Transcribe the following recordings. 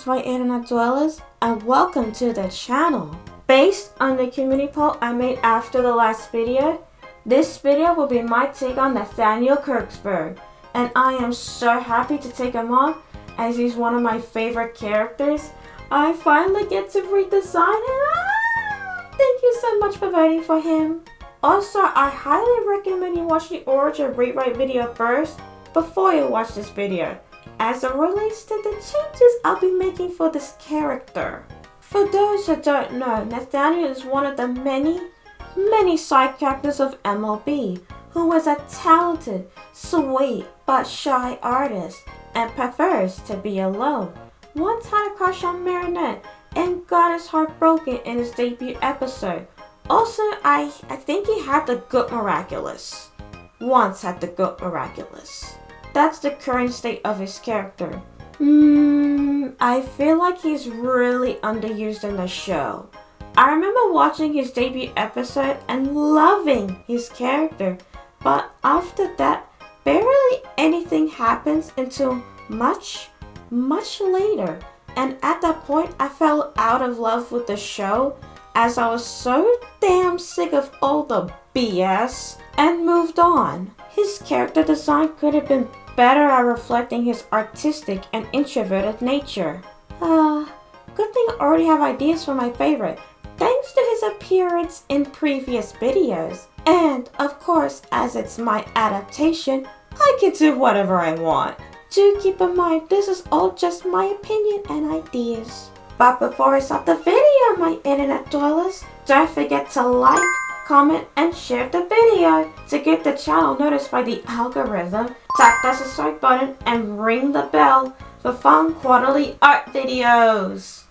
my internet dwellers, and welcome to the channel. Based on the community poll I made after the last video, this video will be my take on Nathaniel Kurtzberg, and I am so happy to take him on as he's one of my favorite characters. I finally get to redesign him. Thank you so much for voting for him. Also, I highly recommend you watch the origin rewrite video first before you watch this video, as it relates to the changes I'll be making for this character. For those who don't know, Nathaniel is one of the many side characters of MLB, who is a talented, sweet, but shy artist, and prefers to be alone. Once had a crush on Marinette, and got his heart broken in his debut episode. Also, I think he had the good miraculous. Once had the good miraculous. That's the current state of his character. I feel like he's really underused in the show. I remember watching his debut episode and loving his character, but after that, barely anything happens until much later. And at that point, I fell out of love with the show, as I was so damn sick of all the BS, and moved on. His character design could have been better at reflecting his artistic and introverted nature. Good thing I already have ideas for my favorite, thanks to his appearance in previous videos. And of course, as it's my adaptation, I can do whatever I want. Do keep in mind, this is all just my opinion and ideas. But before I start the video, my internet dwellers, don't forget to like, comment, and share the video to get the channel noticed by the algorithm. Tap that subscribe button and ring the bell for fun quarterly art videos.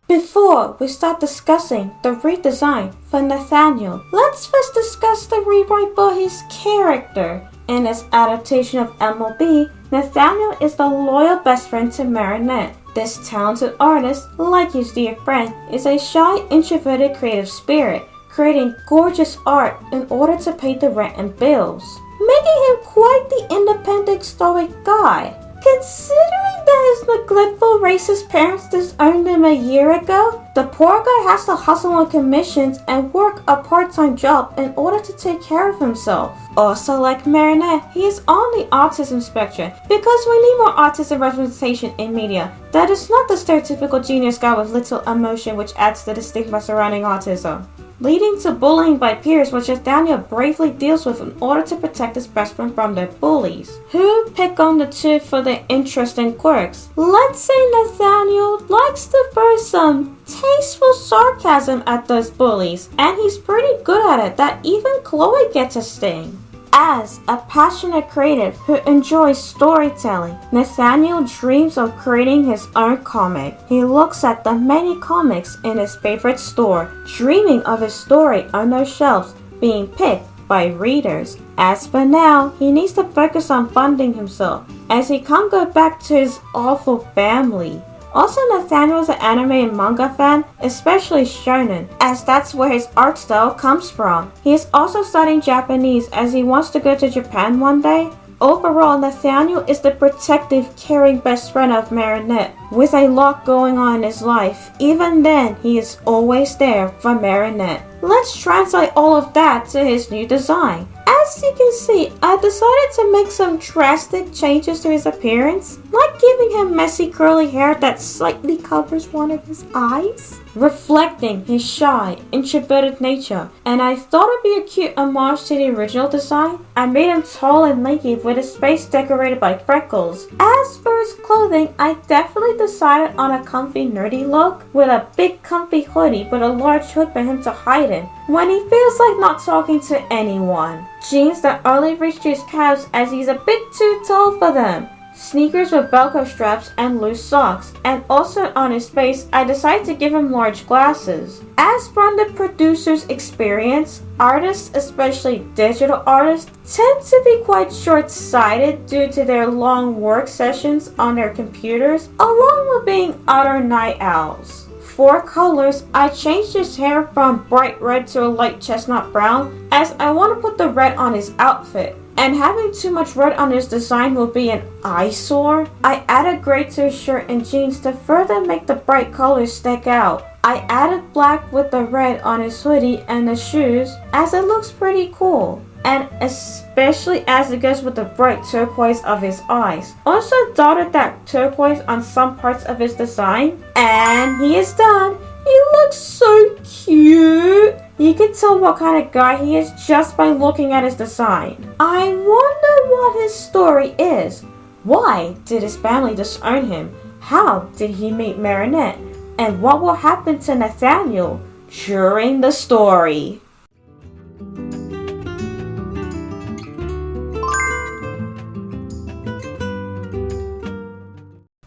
Before we start discussing the redesign for Nathaniel, let's first discuss the rewrite for his character. In his adaptation of MLB, Nathaniel is the loyal best friend to Marinette. This talented artist, like his dear friend, is a shy, introverted creative spirit, creating gorgeous art in order to pay the rent and bills, making him quite the independent, stoic guy. Considering that his neglectful racist parents disowned him a year ago, the poor guy has to hustle on commissions and work a part-time job in order to take care of himself. Also, like Marinette, he is on the autism spectrum because we need more autism representation in media. That is not the stereotypical genius guy with little emotion, which adds to the stigma surrounding autism, leading to bullying by peers, which Nathaniel bravely deals with in order to protect his best friend from their bullies, who pick on the two for their interesting quirks. Let's say Nathaniel likes to throw some tasteful sarcasm at those bullies, and he's pretty good at it that even Chloe gets a sting. As a passionate creative who enjoys storytelling, Nathaniel dreams of creating his own comic. He looks at the many comics in his favorite store, dreaming of his story on those shelves being picked by readers. As for now, he needs to focus on funding himself, as he can't go back to his awful family. Also, Nathaniel is an anime and manga fan, especially shonen, as that's where his art style comes from. He is also studying Japanese as he wants to go to Japan one day. Overall, Nathaniel is the protective, caring best friend of Marinette, with a lot going on in his life. Even then, he is always there for Marinette. Let's translate all of that to his new design. As you can see, I decided to make some drastic changes to his appearance, like giving him messy curly hair that slightly covers one of his eyes, reflecting his shy, introverted nature, and I thought it'd be a cute homage to the original design. I made him tall and lanky with his face decorated by freckles. As for his clothing, I definitely decided on a comfy nerdy look, with a big comfy hoodie with a large hood for him to hide in when he feels like not talking to anyone. Jeans that only reach to his calves as he's a bit too tall for them. Sneakers with Velcro straps and loose socks. And also on his face, I decided to give him large glasses. As from the producer's experience, artists, especially digital artists, tend to be quite short-sighted due to their long work sessions on their computers, along with being utter night owls. For colors, I changed his hair from bright red to a light chestnut brown, as I want to put the red on his outfit. and having too much red on his design will be an eyesore. I added gray to his shirt and jeans to further make the bright colors stick out. I added black with the red on his hoodie and the shoes, as it looks pretty cool, and especially as it goes with the bright turquoise of his eyes. Also dotted that turquoise on some parts of his design, and he is done. He looks so cute. You can tell what kind of guy he is just by looking at his design. I wonder what his story is. Why did his family disown him? How did he meet Marinette? And what will happen to Nathaniel during the story?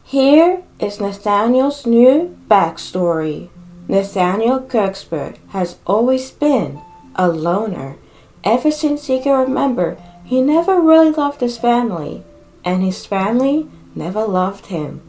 Here is Nathaniel's new backstory. Nathaniel Kurtzberg has always been a loner. Ever since he can remember, he never really loved his family, and his family never loved him.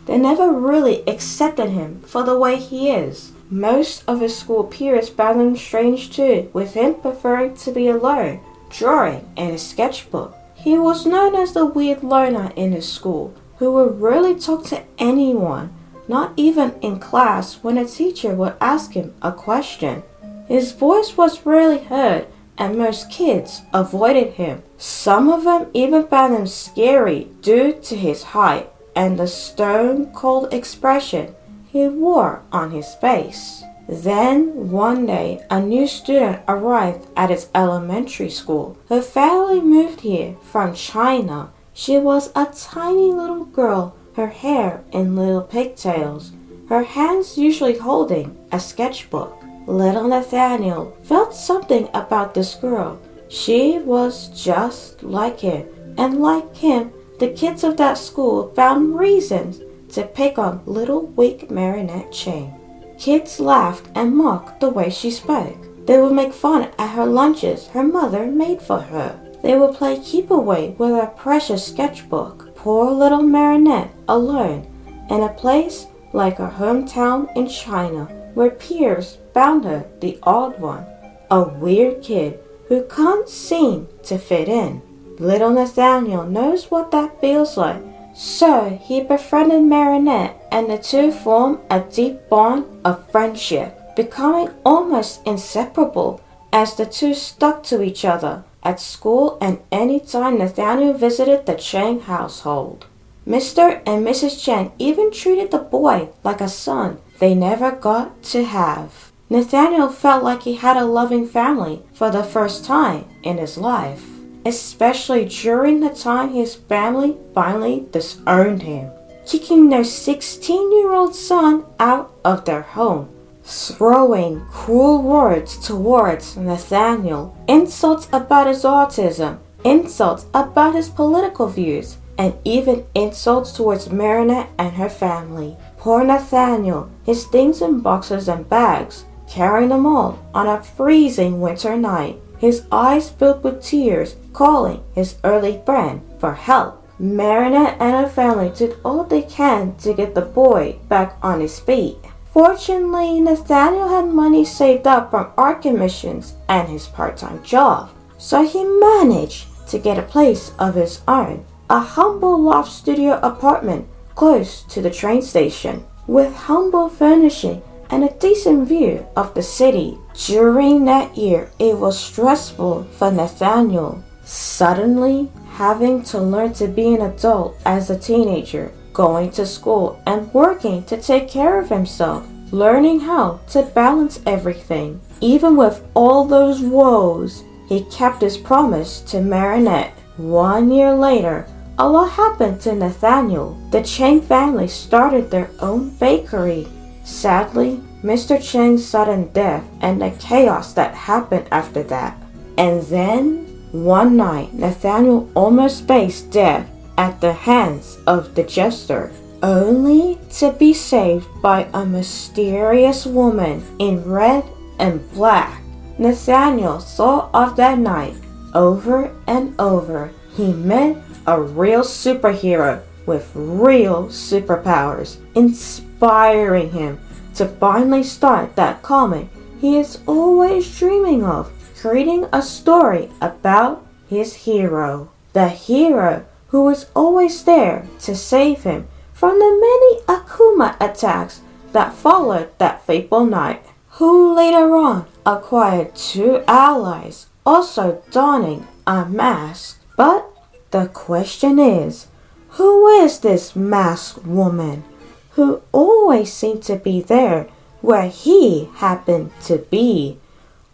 They never really accepted him for the way he is. Most of his school peers found him strange too, with him preferring to be alone, drawing in his sketchbook. He was known as the weird loner in his school, who would rarely talk to anyone, not even in class when a teacher would ask him a question. His voice was rarely heard, and most kids avoided him. Some of them even found him scary due to his height and the stone-cold expression he wore on his face. Then, one day, a new student arrived at his elementary school. Her family moved here from China. She was a tiny little girl, her hair in little pigtails, her hands usually holding a sketchbook. Little Nathaniel felt something about this girl. She was just like him, and like him, the kids of that school found reasons to pick on little weak Marinette Chang. Kids laughed and mocked the way she spoke. They would make fun at her lunches her mother made for her. They would play keep away with her precious sketchbook. Poor little Marinette, alone, in a place like her hometown in China, where peers found her the odd one, a weird kid who can't seem to fit in. Little Nathaniel knows what that feels like, so he befriended Marinette, and the two formed a deep bond of friendship, becoming almost inseparable as the two stuck to each other at school and any time Nathaniel visited the Chang household. Mr. and Mrs. Chang even treated the boy like a son they never got to have. Nathaniel felt like he had a loving family for the first time in his life, especially during the time his family finally disowned him, kicking their 16-year-old son out of their home, throwing cruel words towards Nathaniel, insults about his autism, insults about his political views, and even insults towards Marinette and her family. Poor Nathaniel, his things in boxes and bags, carrying them all on a freezing winter night, his eyes filled with tears, calling his early friend for help. Marinette and her family did all they can to get the boy back on his feet. Fortunately, Nathaniel had money saved up from art commissions and his part-time job, so he managed to get a place of his own, a humble loft studio apartment close to the train station, with humble furnishing and a decent view of the city. During that year, it was stressful for Nathaniel, suddenly having to learn to be an adult as a teenager, going to school and working to take care of himself, learning how to balance everything. Even with all those woes, he kept his promise to Marinette. 1 year later, a lot happened to Nathaniel. The Chang family started their own bakery. Sadly, Mr. Chang's sudden death and the chaos that happened after that. And then, one night, Nathaniel almost faced death at the hands of the jester, only to be saved by a mysterious woman in red and black. Nathaniel thought of that night over and over. He met a real superhero with real superpowers, inspiring him to finally start that comic he is always dreaming of, creating a story about his hero. The hero who was always there to save him from the many Akuma attacks that followed that fateful night. Who later on acquired 2 allies, also donning a mask. But the question is, who is this masked woman who always seemed to be there where he happened to be?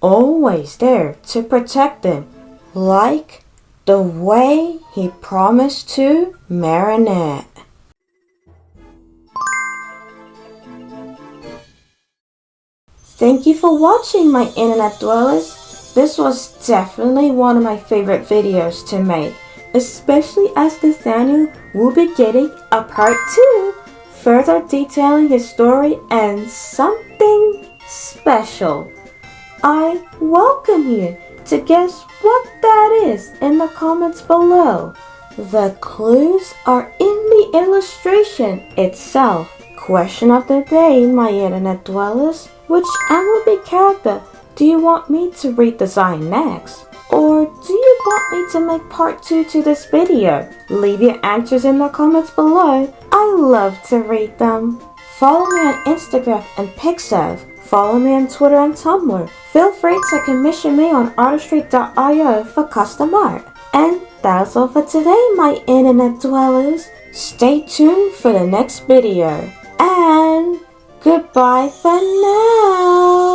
Always there to protect him, like the way he promised to Marinette. Thank you for watching, my internet dwellers. This was definitely one of my favorite videos to make, especially as Nathaniel will be getting a part 2, further detailing his story and something special. I welcome you to guess what that is in the comments below. The clues are in the illustration itself. Question of the day, my internet dwellers. Which MLB character do you want me to redesign next? Or do you want me to make part 2 to this video? Leave your answers in the comments below. I love to read them. Follow me on Instagram and Pixev. Follow me on Twitter and Tumblr. Feel free to commission me on artistry.io for custom art. And that's all for today, my internet dwellers. Stay tuned for the next video. And goodbye for now.